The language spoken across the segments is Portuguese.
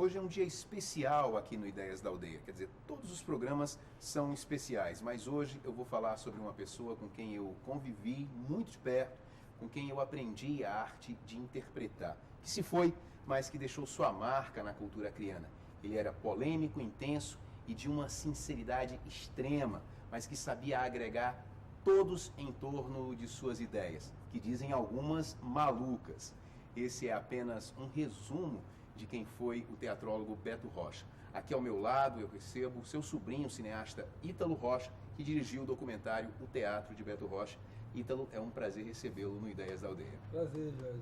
Hoje é um dia especial aqui no Ideias da Aldeia, quer dizer, todos os programas são especiais, mas hoje eu vou falar sobre uma pessoa com quem eu convivi muito de perto, com quem eu aprendi a arte de interpretar, que se foi, mas que deixou sua marca na cultura acriana. Ele era polêmico, intenso e de uma sinceridade extrema, mas que sabia agregar todos em torno de suas ideias, que dizem algumas malucas. Esse é apenas um resumo de quem foi o teatrólogo Beto Rocha. Aqui ao meu lado eu recebo o seu sobrinho, o cineasta Ítalo Rocha, que dirigiu o documentário O Teatro de Beto Rocha. Ítalo, é um prazer recebê-lo no Ideias da Aldeia. Prazer, Jorge.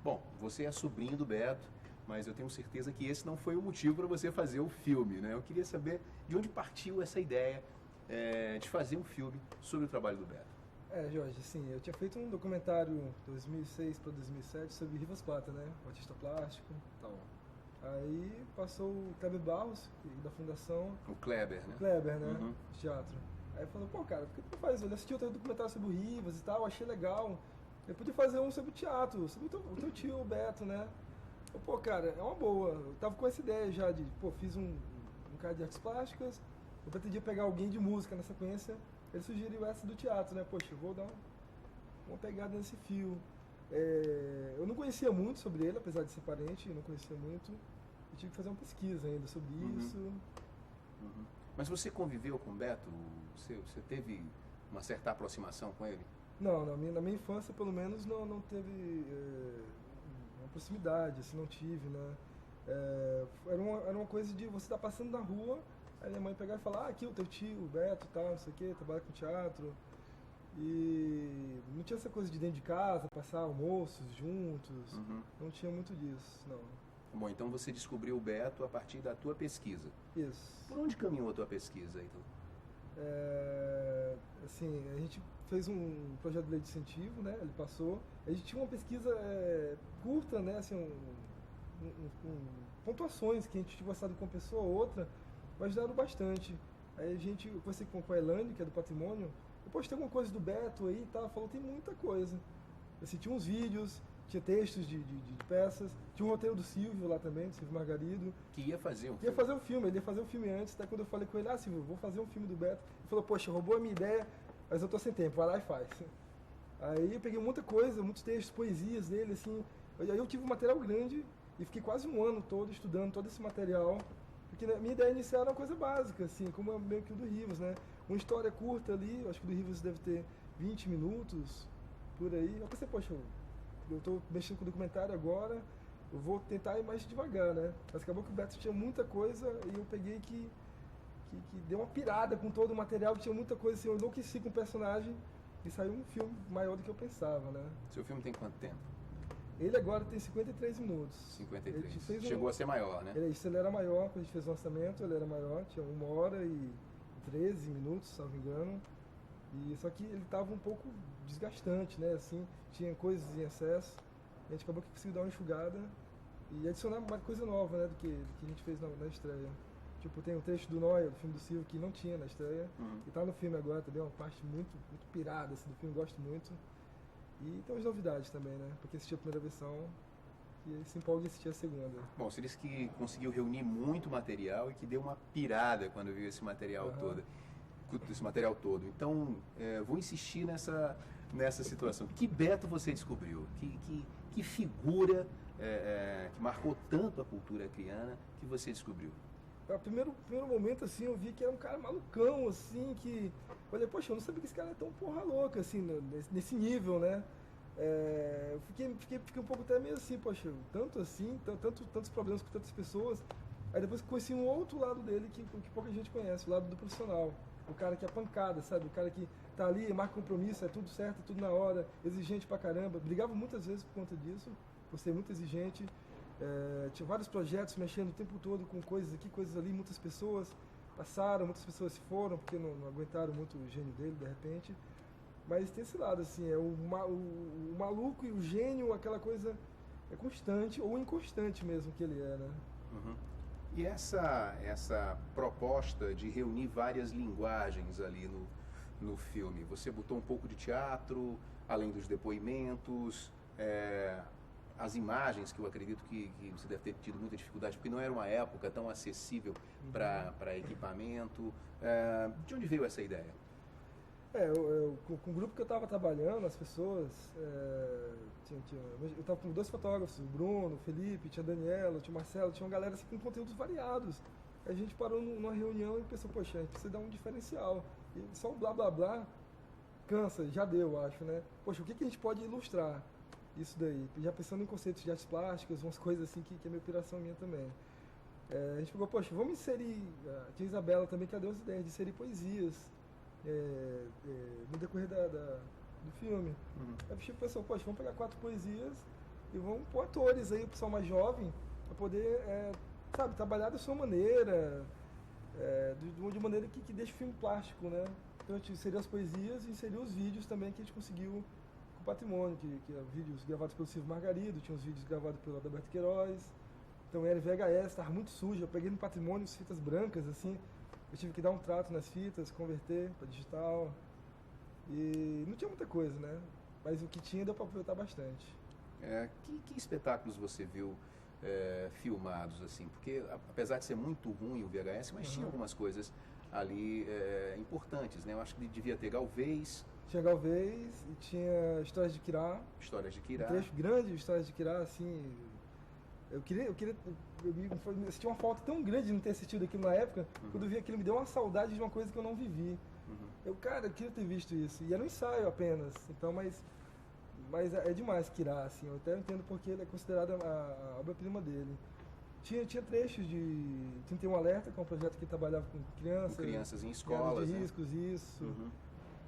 Bom, você é sobrinho do Beto, mas eu tenho certeza que esse não foi o motivo para você fazer o filme, né? Eu queria saber de onde partiu essa ideia de fazer um filme sobre o trabalho do Beto. Jorge, assim, eu tinha feito um documentário 2006 para 2007 sobre Rivas Plata, né? O artista plástico e tal. Aí passou o Kleber Barros, da Fundação. O Kleber, né? O Kleber, né? Uhum. Teatro. Aí falou, pô, cara, por que tu não faz? Eu assisti outro documentário sobre o Rivas e tal, achei legal. Eu podia fazer um sobre teatro, sobre o teu tio, o Beto, né? Eu, pô, cara, é uma boa. Eu tava com essa ideia já de, pô, fiz um cara de artes plásticas, eu pretendia pegar alguém de música na sequência. Ele sugeriu essa do teatro, né? Poxa, eu vou dar uma pegada nesse fio. Eu não conhecia muito sobre ele, apesar de ser parente, eu não conhecia muito. Eu tive que fazer uma pesquisa ainda sobre isso. Uhum. Mas você conviveu com o Beto? Você teve uma certa aproximação com ele? Não, na minha infância, pelo menos, não teve uma proximidade, assim, não tive, né? Era uma coisa de você estar passando na rua, aí minha mãe pegar e falar, aqui o teu tio, o Beto, tal, não sei o quê, trabalha com teatro. E não tinha essa coisa de dentro de casa, passar almoços juntos, não tinha muito disso, não. Bom, então você descobriu o Beto a partir da tua pesquisa. Isso. Por onde caminhou a tua pesquisa, então? Assim, a gente fez um projeto de lei de incentivo, né? Ele passou. A gente tinha uma pesquisa curta, né? Assim, pontuações que a gente tinha conversado com uma pessoa ou outra, mas ajudaram bastante. Aí eu conversei com a Elane, que é do Patrimônio. Depois tem alguma coisa do Beto aí e tal. Falou, tem muita coisa. Assim, tinha uns vídeos, tinha textos de peças, tinha um roteiro do Silvio lá também, do Silvio Margarido. Que ia fazer um filme. Ia fazer um filme, ele ia fazer um filme antes, até quando eu falei com ele, Silvio, vou fazer um filme do Beto. Ele falou, poxa, roubou a minha ideia, mas eu tô sem tempo, vai lá e faz. Aí eu peguei muita coisa, muitos textos, poesias dele, assim. Aí eu tive um material grande e fiquei quase um ano todo estudando todo esse material. Porque a minha ideia inicial era uma coisa básica, assim, como é meio que o do Rivas, né? Uma história curta ali, acho que o do Rivas deve ter 20 minutos, por aí. Eu pensei, poxa, eu estou mexendo com o documentário agora, eu vou tentar ir mais devagar, né? Mas acabou que o Beto tinha muita coisa e eu peguei que deu uma pirada com todo o material, que tinha muita coisa, assim, eu enlouqueci com o personagem e saiu um filme maior do que eu pensava, né? Seu filme tem quanto tempo? Ele agora tem 53 minutos. 53. Chegou a ser maior, né? Ele era maior, quando a gente fez o lançamento, ele era maior, tinha 1h13 minutos, se não me engano. Só que ele estava um pouco desgastante, né? Assim, tinha coisas em excesso. A gente acabou que conseguiu dar uma enxugada e adicionar uma coisa nova, né? Do que a gente fez na estreia. Tipo, tem um trecho do Noia, do filme do Silvio, que não tinha na estreia. E tá no filme agora também, uma parte muito, muito pirada assim, do filme, gosto muito. E tem umas novidades também, né? Porque assisti a primeira versão e se empolga de assistir a segunda. Bom, você disse que conseguiu reunir muito material e que deu uma pirada quando viu esse material todo. Então, vou insistir nessa situação. Que Beto você descobriu? Que figura que marcou tanto a cultura acriana que você descobriu? No primeiro momento, assim, eu vi que era um cara malucão, assim, que... Falei, poxa, eu não sabia que esse cara era tão porra louca, assim, nesse nível, né? Eu fiquei um pouco até meio assim, poxa, tanto assim, tantos problemas com tantas pessoas. Aí depois conheci um outro lado dele que pouca gente conhece, o lado do profissional. O cara que é pancada, sabe? O cara que tá ali, marca compromisso, é tudo certo, é tudo na hora, exigente pra caramba. Brigava muitas vezes por conta disso, por ser muito exigente. Tinha vários projetos mexendo o tempo todo com coisas aqui, coisas ali. Muitas pessoas passaram, muitas pessoas se foram porque não aguentaram muito o gênio dele, de repente. Mas tem esse lado, assim, o maluco e o gênio, aquela coisa constante ou inconstante mesmo que ele é, né? E essa proposta de reunir várias linguagens ali no filme, você botou um pouco de teatro, além dos depoimentos, as imagens, que eu acredito que você deve ter tido muita dificuldade, porque não era uma época tão acessível para equipamento. De onde veio essa ideia? Com o grupo que eu estava trabalhando, as pessoas, eu estava com 2 fotógrafos, o Bruno, o Felipe, tinha a Daniela, tinha o Marcelo, tinha uma galera assim, com conteúdos variados. A gente parou numa reunião e pensou, poxa, a gente precisa dar um diferencial. E só um blá blá blá cansa, já deu, acho, né? Poxa, o que a gente pode ilustrar isso daí? Já pensando em conceitos de artes plásticas, umas coisas assim que é meio piração minha também. A gente pegou, poxa, vamos inserir, tinha a Isabela também que deu as ideias de inserir poesias no decorrer do filme. Aí o Chico pensou, poxa, vamos pegar 4 poesias e vamos pôr atores aí, o pessoal mais jovem, para poder, sabe, trabalhar da sua maneira, de maneira que deixe o filme plástico, né? Então a gente inseriu as poesias e inseriu os vídeos também que a gente conseguiu com o Patrimônio, que eram vídeos gravados pelo Silvio Margarido, tinha uns vídeos gravados pelo Adalberto Queiroz. Então era VHS, estava muito sujo, eu peguei no Patrimônio as fitas brancas, assim, eu tive que dar um trato nas fitas, converter para digital. E não tinha muita coisa, né? Mas o que tinha deu para aproveitar bastante. Que espetáculos você viu filmados, assim? Porque apesar de ser muito ruim o VHS, mas tinha algumas coisas ali importantes, né? Eu acho que devia ter Galvez. Tinha Galvez e tinha Histórias de Quirá. Histórias de Quirá. Um trecho grande de Histórias de Quirá, assim. Eu senti uma falta tão grande de não ter assistido aquilo na época. Quando eu vi aquilo, me deu uma saudade de uma coisa que eu não vivi. Eu queria ter visto isso. E era um ensaio apenas. Então, mas é demais Quirá, assim. Eu até entendo porque ele é considerado a obra-prima dele. Tinha trechos de 31 Alerta, que é um projeto que trabalhava com crianças. Com crianças em escolas, de riscos, isso.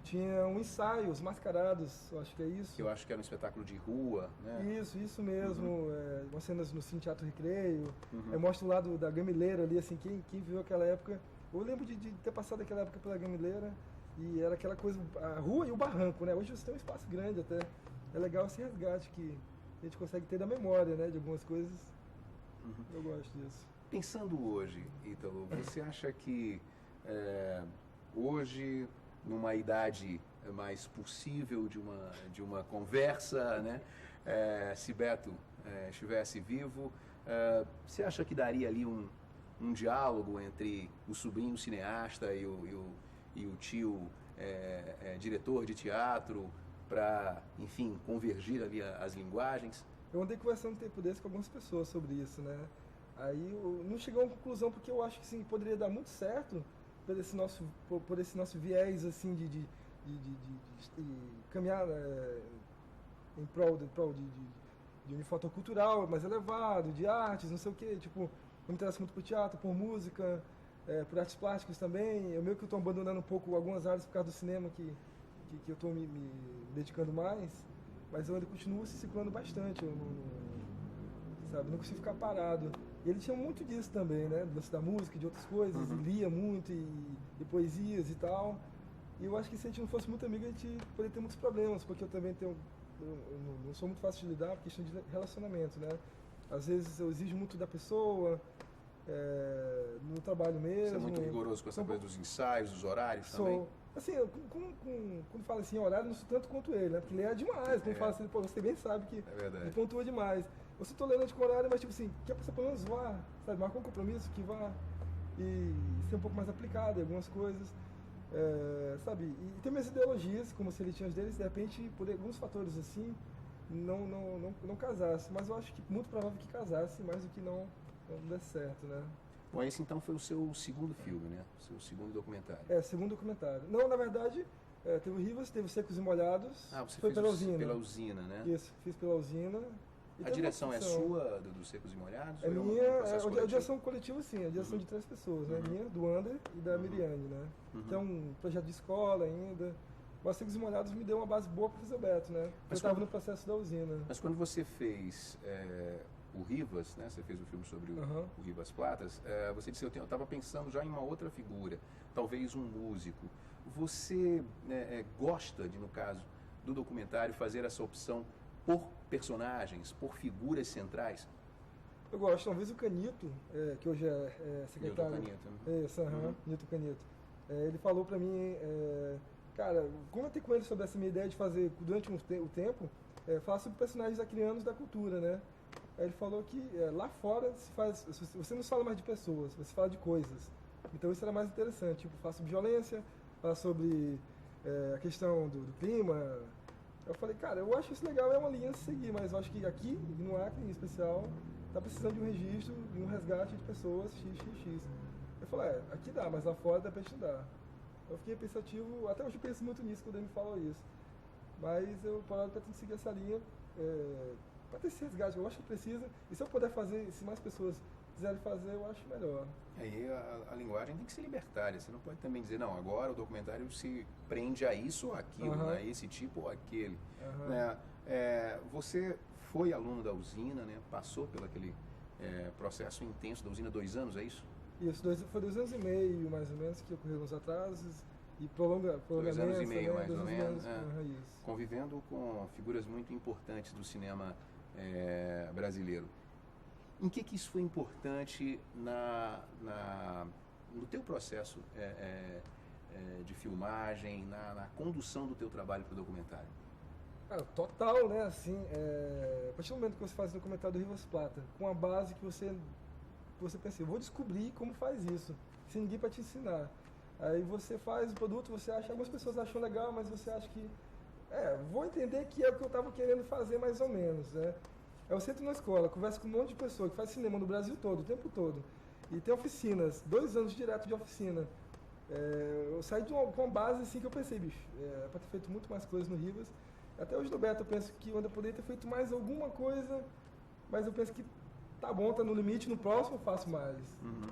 Tinha um ensaio, Os Mascarados, eu acho que é isso. Eu acho que era um espetáculo de rua, né? Isso mesmo. Umas cenas no Cine Teatro Recreio. Mostra o lado da Gamileira ali, assim, quem viveu aquela época. Eu lembro de ter passado aquela época pela Gamileira e era aquela coisa, a rua e o barranco, né? Hoje você tem um espaço grande até. É legal esse resgate que a gente consegue ter da memória, né? De algumas coisas. Eu gosto disso. Pensando hoje, Ítalo, você acha que hoje, numa idade mais possível de uma conversa, né? Se Beto estivesse vivo, você acha que daria ali um diálogo entre o sobrinho cineasta e o tio diretor de teatro para, enfim, convergir ali as linguagens? Eu andei conversando um tempo desse com algumas pessoas sobre isso, né? Aí eu não cheguei a uma conclusão porque eu acho que sim, poderia dar muito certo por esse nosso viés assim de caminhar em prol de um fator cultural mais elevado, de artes, não sei o quê. Tipo, eu me interesso muito por teatro, por música, por artes plásticas também. Eu meio que estou abandonando um pouco algumas áreas por causa do cinema que eu estou me dedicando mais, mas eu ainda continuo se ciclando bastante. Eu não consigo ficar parado. E ele tinha muito disso também, né? Da música, de outras coisas, e lia muito, e poesias e tal. E eu acho que se a gente não fosse muito amigo, a gente poderia ter muitos problemas, porque eu também eu não sou muito fácil de lidar por questão de relacionamento, né? Às vezes eu exijo muito da pessoa, no trabalho mesmo. Você é muito rigoroso com essa coisa dos ensaios, dos horários também? Assim, quando fala assim, horário, não sou tanto quanto ele, né? Porque ele é demais. Quando fala assim, pô, você bem sabe que ele pontua demais. Eu sou tolerante com horário, mas tipo assim, quer passar pelo menos vá, sabe? Marca um compromisso que vá e ser um pouco mais aplicado em algumas coisas, sabe? E tem minhas ideologias, como se ele tinha as deles, de repente, por alguns fatores assim, não casasse. Mas eu acho que muito provável que casasse, mais do que não desse certo, né? Bom, esse então foi o seu segundo filme, né? O seu segundo documentário. Segundo documentário. Não, na verdade, teve o Rivas, teve o Secos e Molhados. Você foi fez pela Usina. Pela Usina, né? Isso, fiz pela Usina. A direção é sua, do Secos e Molhados? É minha, a direção coletiva sim, a direção de 3 pessoas, né? Minha, do Ander e da Miriane, né? Que é um projeto de escola ainda. Mas Secos e Molhados me deu uma base boa para fazer o Beto, né? Eu estava no processo da Usina. Mas quando você fez o Rivas, né? Você fez o filme sobre o Rivas Platas, você disse, eu estava pensando já em uma outra figura, talvez um músico. Você gosta de, no caso do documentário, fazer essa opção por personagens, por figuras centrais? Eu gosto. Talvez o Canito, que hoje é secretário... Nilton Canito. Ele falou para mim, cara, comentei com ele sobre essa minha ideia de fazer, durante o tempo, falar sobre personagens acrianos da cultura, né? Aí ele falou que lá fora você não fala mais de pessoas, você fala de coisas. Então isso era mais interessante, tipo, falar sobre violência, falar sobre a questão do clima. Eu falei, cara, eu acho isso legal, é uma linha a seguir, mas eu acho que aqui, no Acre em especial, tá precisando de um registro e um resgate de pessoas XXX. Eu falei, aqui dá, mas lá fora de repente não dá. Eu fiquei pensativo, até hoje eu penso muito nisso quando ele me falou isso. Mas eu pretendo seguir essa linha para ter esse resgate, eu acho que precisa. E se eu puder fazer, se mais pessoas quiserem fazer, eu acho melhor. Aí a linguagem tem que ser libertária. Você não pode também dizer, não, agora o documentário se prende a isso ou aquilo, né? Esse tipo ou aquele. Né? Você foi aluno da usina, né? Passou pelo aquele processo intenso da usina, 2 anos, é isso? Isso, foi 2 anos e meio, mais ou menos, que ocorreram os atrasos e prolongamento. 2 anos e meio, né? mais ou menos. Isso. Convivendo com figuras muito importantes do cinema brasileiro. Em que isso foi importante no teu processo de filmagem, na condução do teu trabalho para o documentário? Cara, total, né? Assim, a partir do momento que você faz o documentário do Rivas Plata, com a base que você pensa, eu vou descobrir como faz isso, sem ninguém para te ensinar. Aí você faz o produto, você acha, algumas pessoas acham legal, mas você acha que, vou entender que é o que eu estava querendo fazer mais ou menos, né? Eu sento na escola, converso com um monte de pessoa que faz cinema no Brasil todo, o tempo todo. E tem oficinas, 2 anos direto de oficina. Eu saí com uma base assim que eu pensei, bicho, para ter feito muito mais coisas no Rivas. Até hoje no Beto eu penso que eu ainda poderia ter feito mais alguma coisa, mas eu penso que tá bom, tá no limite, no próximo eu faço mais.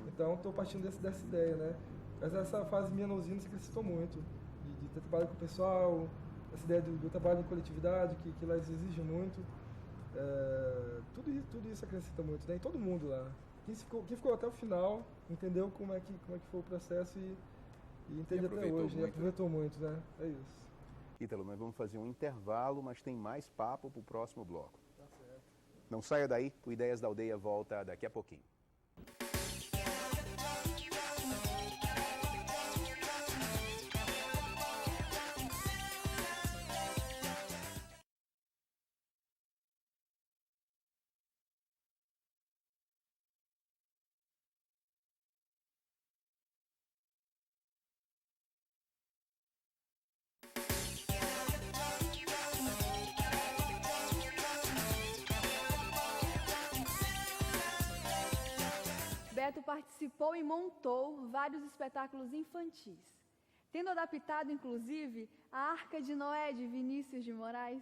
Então estou partindo dessa ideia, né? Mas essa fase minha na usina se acrescentou muito, de ter trabalho com o pessoal, essa ideia do trabalho em coletividade, que lá exige muito. Tudo isso acrescenta muito, né? E todo mundo lá. Quem ficou até o final entendeu como é que foi o processo e entende até hoje, e aproveitou muito, né? É isso. Ítalo, nós vamos fazer um intervalo, mas tem mais papo para o próximo bloco. Tá certo. Não saia daí, o Ideias da Aldeia volta daqui a pouquinho. Beto participou e montou vários espetáculos infantis, tendo adaptado, inclusive, a Arca de Noé, de Vinícius de Moraes.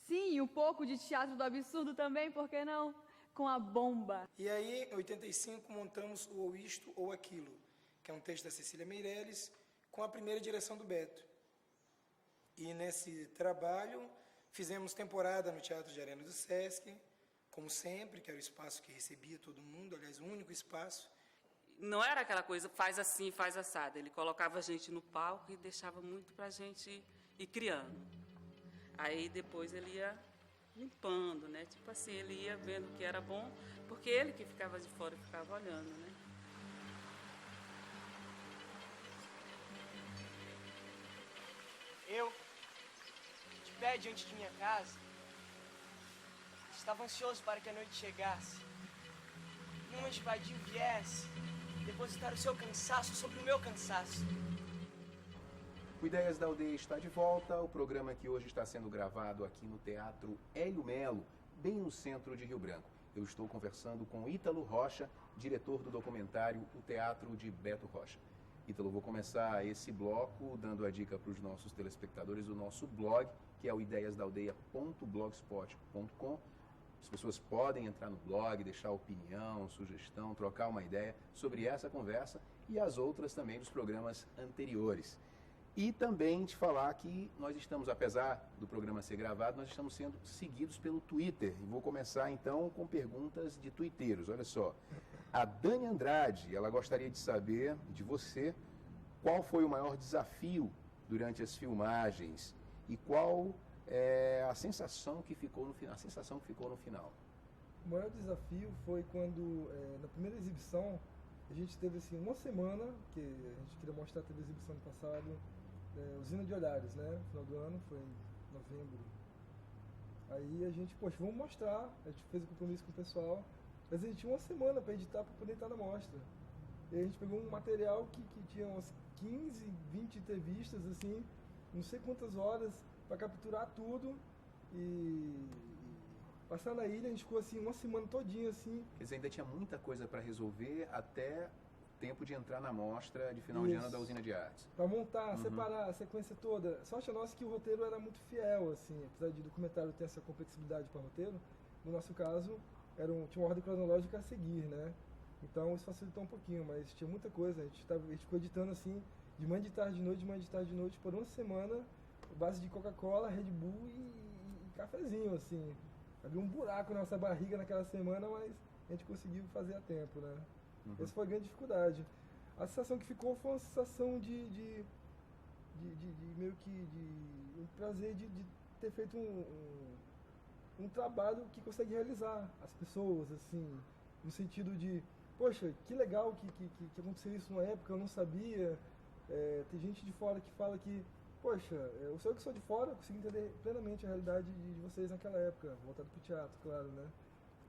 Sim, um pouco de teatro do absurdo também, por que não? Com a bomba. E aí, em 85, montamos o Ou Isto ou Aquilo, que é um texto da Cecília Meirelles, com a primeira direção do Beto. E nesse trabalho, fizemos temporada no Teatro de Arena do Sesc, como sempre, que era o espaço que recebia todo mundo, aliás, o único espaço. Não era aquela coisa, faz assim, faz assado. Ele colocava a gente no palco e deixava muito para a gente ir criando. Aí depois ele ia limpando, né? Tipo assim, ele ia vendo o que era bom, porque ele que ficava de fora ficava olhando, né? Eu, de pé diante de minha casa, estava ansioso para que a noite chegasse. Um momento vadio viesse depositar o seu cansaço sobre o meu cansaço. O Ideias da Aldeia está de volta. O programa que hoje está sendo gravado aqui no Teatro Hélio Melo, bem no centro de Rio Branco. Eu estou conversando com Ítalo Rocha, diretor do documentário O Teatro de Beto Rocha. Ítalo, vou começar esse bloco dando a dica para os nossos telespectadores do nosso blog, que é o ideiasdaaldeia.blogspot.com. As pessoas podem entrar no blog, deixar opinião, sugestão, trocar uma ideia sobre essa conversa e as outras também dos programas anteriores. E também te falar que nós estamos, apesar do programa ser gravado, nós estamos sendo seguidos pelo Twitter. E vou começar então com perguntas de tuiteiros. Olha só, a Dani Andrade, ela gostaria de saber de você qual foi o maior desafio durante as filmagens e qual é a sensação que ficou no final. O maior desafio foi quando, na primeira exibição, a gente teve assim, uma semana, que a gente queria mostrar, teve a exibição no passado, Usina de Olhares, né? No final do ano, foi em novembro. Aí a gente, poxa, vamos mostrar. A gente fez o compromisso com o pessoal. Mas a gente tinha uma semana para editar para poder estar na mostra. E a gente pegou um material que tinha umas 15, 20 entrevistas, assim, não sei quantas horas, para capturar tudo. E passar na ilha, a gente ficou assim uma semana todinha, assim. Quer dizer, ainda tinha muita coisa para resolver até o tempo de entrar na mostra de final de ano da Usina de Artes. Para montar, separar a sequência toda. Sorte a nossa que o roteiro era muito fiel, assim, apesar de documentário ter essa complexibilidade para roteiro, no nosso caso, tinha uma ordem cronológica a seguir, né? Então isso facilitou um pouquinho, mas tinha muita coisa. A gente ficou editando assim, de manhã, de tarde, de noite, de manhã, de tarde, de noite, por uma semana, base de Coca-Cola, Red Bull e cafezinho, assim. Havia um buraco na nossa barriga naquela semana, mas a gente conseguiu fazer a tempo, né? Essa foi a grande dificuldade. A sensação que ficou foi uma sensação de meio que um prazer de ter feito um trabalho que consegue realizar as pessoas, assim, no sentido de, poxa, que legal que aconteceu isso numa época, eu não sabia. Tem gente de fora que fala que, poxa, eu sou eu que sou de fora, eu consigo entender plenamente a realidade de vocês naquela época, voltado para o teatro, claro, né?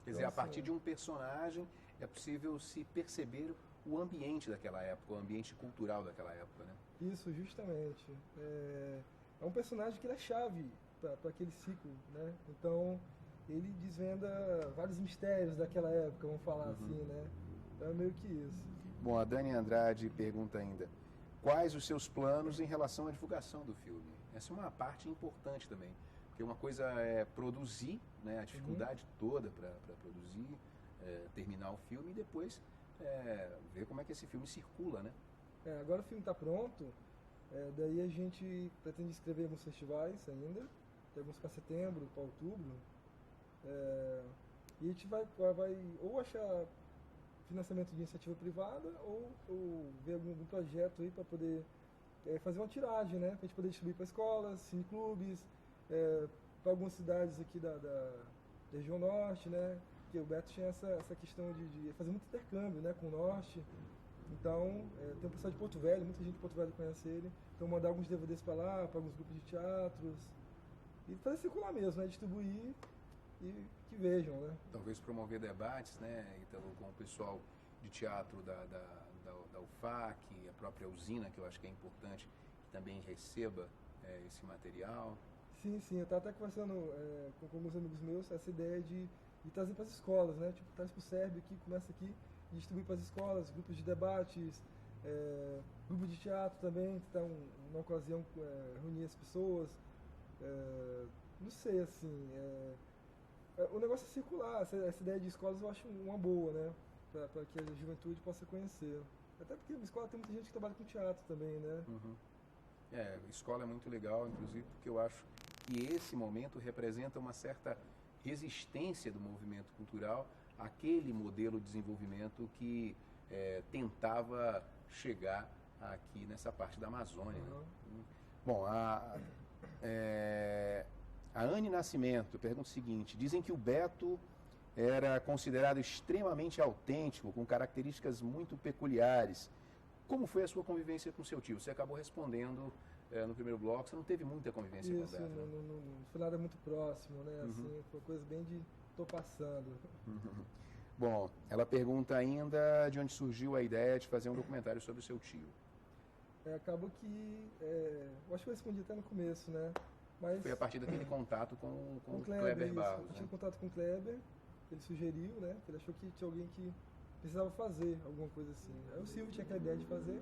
Quer dizer, a partir de um personagem é possível se perceber o ambiente daquela época, o ambiente cultural daquela época, né? Isso, justamente. É um personagem que ele é chave para aquele ciclo, né? Então, ele desvenda vários mistérios daquela época, vamos falar assim, né? Então é meio que isso. Bom, a Dani Andrade pergunta ainda, quais os seus planos em relação à divulgação do filme? Essa é uma parte importante também, porque uma coisa é produzir, né, a dificuldade toda para produzir, terminar o filme e depois ver como é que esse filme circula, né? Agora o filme está pronto, daí a gente pretende escrever alguns festivais ainda, tem alguns para setembro, para outubro, e a gente vai ou achar financiamento de iniciativa privada ou ver algum projeto aí para poder fazer uma tiragem, né? Para a gente poder distribuir para escolas, cineclubes, para algumas cidades aqui da região norte, né? Porque o Beto tinha essa questão de fazer muito intercâmbio, né, com o norte. Então, tem o pessoal de Porto Velho, muita gente de Porto Velho conhece ele. Então, mandar alguns DVDs para lá, para alguns grupos de teatros. E fazer circular mesmo, né? Distribuir e que vejam, né? Talvez promover debates, né, então, com o pessoal de teatro da UFAC, a própria usina, que eu acho que é importante que também receba esse material. Sim, eu estava até conversando com alguns amigos meus essa ideia de trazer para as escolas, né? Tipo, traz para o SERB aqui, começa aqui, e distribui para as escolas, grupos de debates, grupo de teatro também, que está uma ocasião reunir as pessoas. Não sei, assim, o negócio é circular, essa ideia de escolas eu acho uma boa, né? Para que a juventude possa conhecer. Até porque na escola tem muita gente que trabalha com teatro também, né? Escola é muito legal, inclusive, porque eu acho que esse momento representa uma certa resistência do movimento cultural àquele modelo de desenvolvimento que tentava chegar aqui nessa parte da Amazônia. Né? Bom, a Anne Nascimento pergunta o seguinte, dizem que o Beto era considerado extremamente autêntico, com características muito peculiares. Como foi a sua convivência com seu tio? Você acabou respondendo no primeiro bloco, você não teve muita convivência com o Beto, né? Não foi nada muito próximo, né? Assim, foi coisa bem de tô passando. Bom, ela pergunta ainda de onde surgiu a ideia de fazer um documentário sobre o seu tio. Acabou que, eu acho que eu respondi até no começo, né? Mas foi a partir daquele contato com o Kleber Barros. Eu tive contato com o Kleber, ele sugeriu, né? Ele achou que tinha alguém que precisava fazer alguma coisa assim. Aí o Silvio tinha aquela ideia de fazer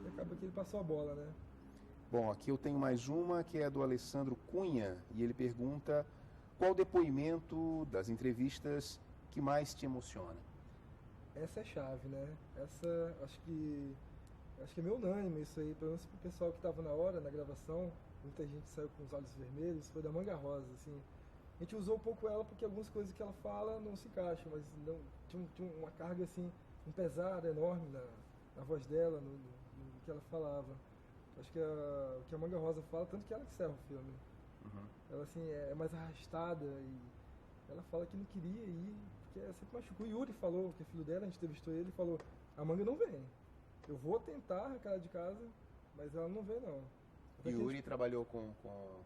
e acaba que ele passou a bola, né? Bom, aqui eu tenho mais uma que é do Alessandro Cunha e ele pergunta qual o depoimento das entrevistas que mais te emociona? Essa é a chave, né? Essa, acho que é meio unânime isso aí, pelo menos pro pessoal que estava na hora, na gravação, muita gente saiu com os olhos vermelhos, foi da Manga Rosa, assim. A gente usou um pouco ela porque algumas coisas que ela fala não se encaixam, mas não, tinha uma carga, assim, um pesar enorme na voz dela, no que ela falava. Acho que o que a Manga Rosa fala, tanto que ela que encerra o filme. Ela, assim, é mais arrastada e ela fala que não queria ir, porque sempre machucou. O Yuri falou, que é filho dela, a gente entrevistou ele, falou, a Manga não vem. Eu vou tentar arrancar ela de casa, mas ela não vem, não. Yuri trabalhou com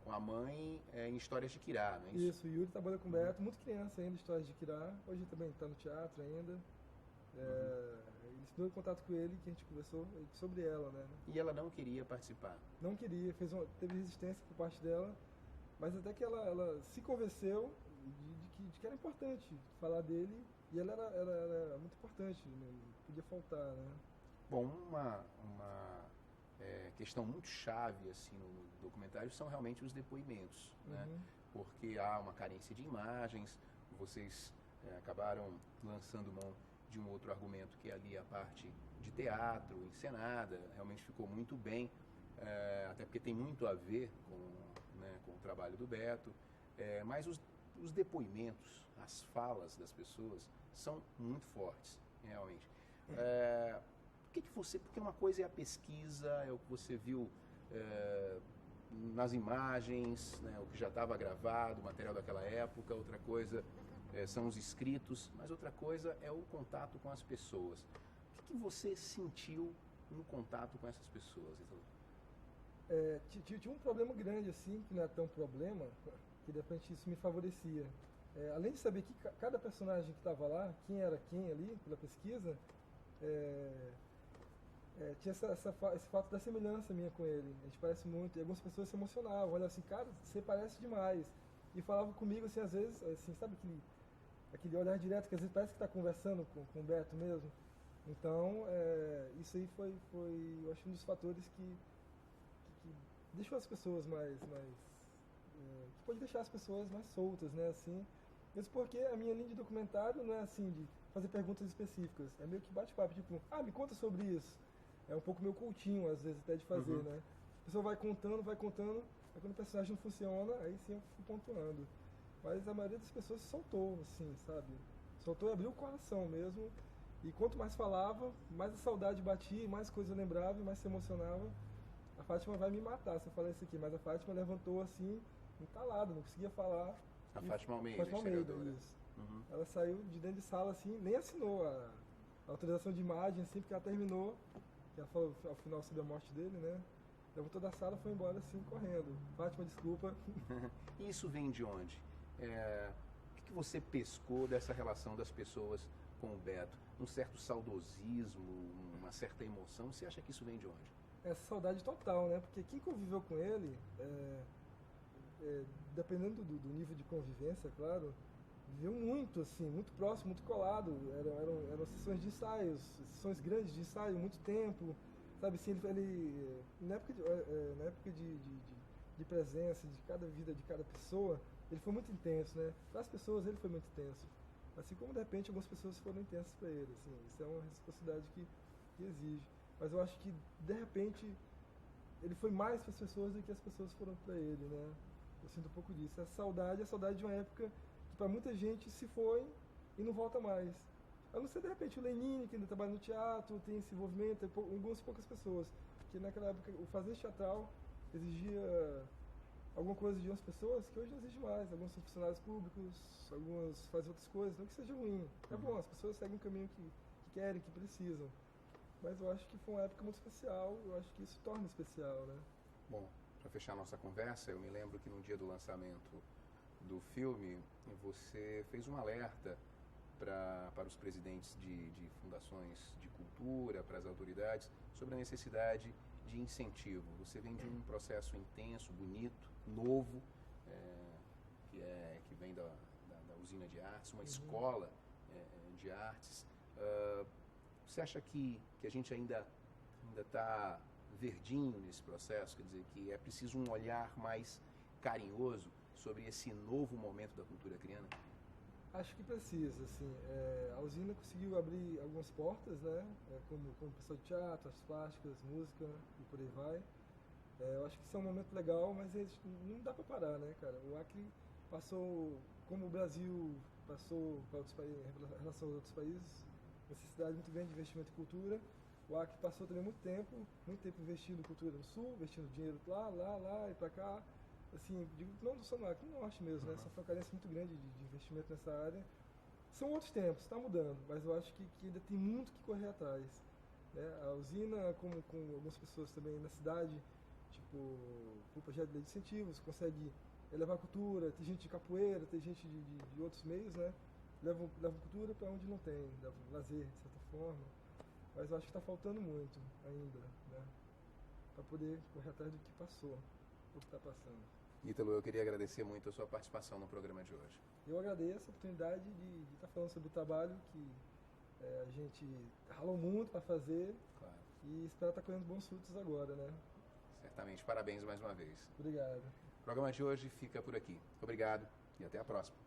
a mãe em Histórias de Quirá, não é isso? Isso, o Yuri trabalhou com o Beto, muito criança ainda, Histórias de Quirá. Hoje também está no teatro ainda. Ele ensinou em contato com ele, que a gente conversou sobre ela, né? E ela não queria participar. Não queria, teve resistência por parte dela, mas até que ela se convenceu de que era importante falar dele, e ela era muito importante, não podia faltar, né? Bom, uma questão muito chave assim, no documentário são realmente os depoimentos, né? Porque há uma carência de imagens, vocês acabaram lançando mão de um outro argumento que é ali a parte de teatro, encenada, realmente ficou muito bem, até porque tem muito a ver com o trabalho do Beto, mas os depoimentos, as falas das pessoas são muito fortes, realmente. Porque uma coisa é a pesquisa, é o que você viu nas imagens, né, o que já estava gravado, o material daquela época, outra coisa são os escritos, mas outra coisa é o contato com as pessoas. O que você sentiu no contato com essas pessoas, Ítalo? Tinha um problema grande, assim, que não é tão problema, que de repente isso me favorecia. Além de saber que cada personagem que estava lá, quem era quem ali, pela pesquisa, tinha esse fato da semelhança minha com ele. A gente parece muito, e algumas pessoas se emocionavam, olha assim, cara, você parece demais. E falavam comigo, assim, às vezes, assim, sabe aquele olhar direto, que às vezes parece que está conversando com o Beto mesmo. Então, isso aí foi, eu acho, um dos fatores que deixou as pessoas que pode deixar as pessoas mais soltas, né, assim. Mesmo porque a minha linha de documentário não é assim, de fazer perguntas específicas. É meio que bate-papo, tipo, me conta sobre isso. É um pouco meu coutinho, às vezes, até de fazer, né. A pessoa vai contando, aí quando o personagem não funciona, aí sim eu fico pontuando. Mas a maioria das pessoas se soltou, assim, sabe? Soltou e abriu o coração mesmo. E quanto mais falava, mais a saudade batia, mais coisa eu lembrava, mais se emocionava. A Fátima vai me matar se eu falar isso aqui, mas a Fátima levantou assim, entalada, não conseguia falar. A Fátima Almeida, isso. Ela saiu de dentro de sala assim, nem assinou a autorização de imagem, assim, porque ela terminou, ela falou ao final sobre a morte dele, né? Levantou da sala e foi embora assim, correndo. Fátima, desculpa. E isso vem de onde? O que você pescou dessa relação das pessoas com o Beto? Um certo saudosismo, uma certa emoção? Você acha que isso vem de onde? Essa saudade total, né? Porque quem conviveu com ele, dependendo do nível de convivência, claro, viveu muito, assim, muito próximo, muito colado. Eram sessões de ensaios, sessões grandes de ensaio, muito tempo. Sabe, assim, ele na época de presença de cada vida, de cada pessoa, ele foi muito intenso, né? Para as pessoas ele foi muito intenso. Assim como, de repente, algumas pessoas foram intensas para ele, assim. Isso é uma reciprocidade que exige. Mas eu acho que, de repente, ele foi mais para as pessoas do que as pessoas foram para ele, né? Eu sinto um pouco disso. A saudade de uma época que para muita gente se foi e não volta mais. A não ser, de repente, o Lenine, que ainda trabalha no teatro, tem esse envolvimento, algumas poucas pessoas. Porque naquela época o fazer teatral exigia alguma coisa de umas pessoas que hoje não exige mais. Alguns são funcionários públicos, algumas fazem outras coisas, não que seja ruim. É bom, as pessoas seguem um caminho que querem, que precisam. Mas eu acho que foi uma época muito especial, eu acho que isso torna especial, né? Bom, para fechar nossa conversa, eu me lembro que no dia do lançamento do filme, você fez um alerta para os presidentes de fundações de cultura, para as autoridades, sobre a necessidade de incentivo. Você vem de um processo intenso, bonito, novo, que vem da usina de artes, uma escola de artes. Você acha que a gente ainda está verdinho nesse processo? Quer dizer, que é preciso um olhar mais carinhoso sobre esse novo momento da cultura criana? Acho que precisa, assim. A usina conseguiu abrir algumas portas, né? Como pessoa de teatro, artes plásticas, música e por aí vai. Eu acho que isso é um momento legal, mas não dá para parar, né, cara? O Acre passou, como o Brasil passou para outros países, em relação aos outros países, necessidade muito grande de investimento em cultura. O Acre passou também muito tempo investindo em cultura no sul, investindo dinheiro lá e para cá. Assim, digo, não só no Acre, no norte mesmo, né? Só foi uma carência muito grande de investimento nessa área. São outros tempos, está mudando, mas eu acho que ainda tem muito que correr atrás, né? A usina, como com algumas pessoas também na cidade, tipo, por projeto de incentivos, consegue levar cultura, tem gente de capoeira, tem gente de outros meios, né? Levam cultura para onde não tem, levam lazer, de certa forma. Mas eu acho que está faltando muito ainda, né? Para poder correr atrás do que passou, do que está passando. Ítalo, eu queria agradecer muito a sua participação no programa de hoje. Eu agradeço a oportunidade de estar falando sobre o trabalho que a gente ralou muito para fazer. Claro. E espero estar colhendo bons frutos agora, né? Certamente. Parabéns mais uma vez. Obrigado. O programa de hoje fica por aqui. Obrigado e até a próxima.